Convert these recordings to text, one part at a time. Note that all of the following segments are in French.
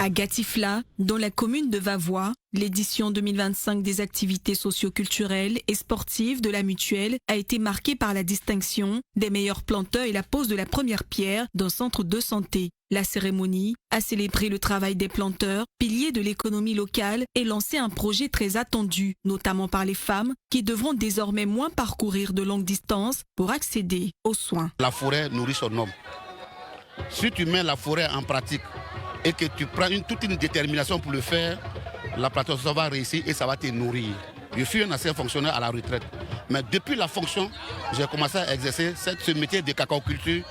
À Gatifla, dans la commune de Vavois, l'édition 2025 des activités socio-culturelles et sportives de la Mutuelle a été marquée par la distinction des meilleurs planteurs et la pose de la première pierre d'un centre de santé. La cérémonie a célébré le travail des planteurs, piliers de l'économie locale, et lancé un projet très attendu, notamment par les femmes, qui devront désormais moins parcourir de longues distances pour accéder aux soins. La forêt nourrit son homme. Si tu mets la forêt en pratique et que tu prends toute une détermination pour le faire, la plantation va réussir et ça va te nourrir. Je suis un ancien fonctionnaire à la retraite. Mais depuis la fonction, j'ai commencé à exercer ce métier de cacaoculture,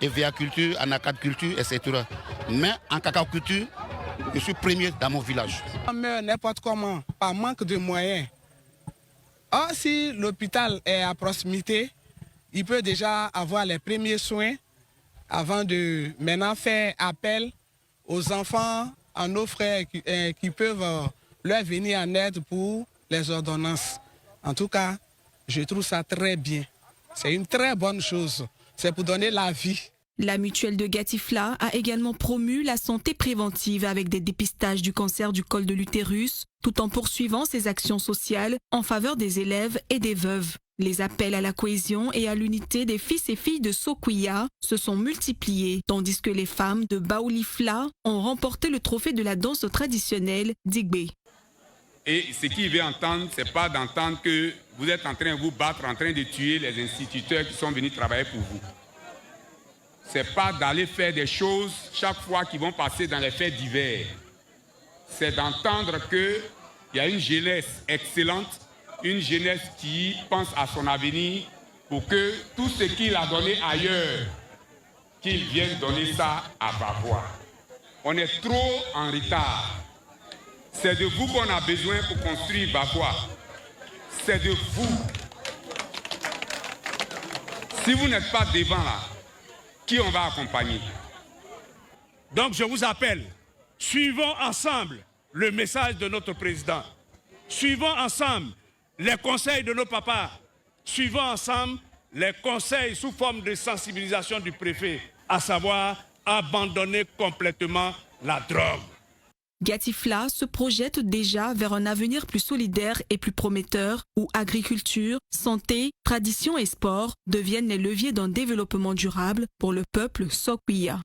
évéaculture, anacardiculture, etc. Mais en cacaoculture, je suis premier dans mon village. On meurt n'importe comment, par manque de moyens. Or, si l'hôpital est à proximité, il peut déjà avoir les premiers soins avant de maintenant faire appel aux enfants, à nos frères qui peuvent leur venir en aide pour les ordonnances. En tout cas, je trouve ça très bien. C'est une très bonne chose. C'est pour donner la vie. La Mutuelle de Gatifla a également promu la santé préventive avec des dépistages du cancer du col de l'utérus, tout en poursuivant ses actions sociales en faveur des élèves et des veuves. Les appels à la cohésion et à l'unité des fils et filles de Sokuya se sont multipliés, tandis que les femmes de Baoulifla ont remporté le trophée de la danse traditionnelle d'Igbe. Et ce qu'il veut entendre, ce n'est pas d'entendre que vous êtes en train de vous battre, en train de tuer les instituteurs qui sont venus travailler pour vous. Ce n'est pas d'aller faire des choses chaque fois qu'ils vont passer dans les faits divers. C'est d'entendre qu'il y a une jeunesse excellente, une jeunesse qui pense à son avenir pour que tout ce qu'il a donné ailleurs, qu'il vienne donner ça à Vavois. On est trop en retard. C'est de vous qu'on a besoin pour construire Vavois. C'est de vous. Si vous n'êtes pas devant là, qui on va accompagner? Donc je vous appelle, suivons ensemble le message de notre président. Suivons ensemble les conseils de nos papas. Suivons ensemble les conseils sous forme de sensibilisation du préfet, à savoir abandonner complètement la drogue. Gatifla se projette déjà vers un avenir plus solidaire et plus prometteur où agriculture, santé, tradition et sport deviennent les leviers d'un développement durable pour le peuple Sokuya.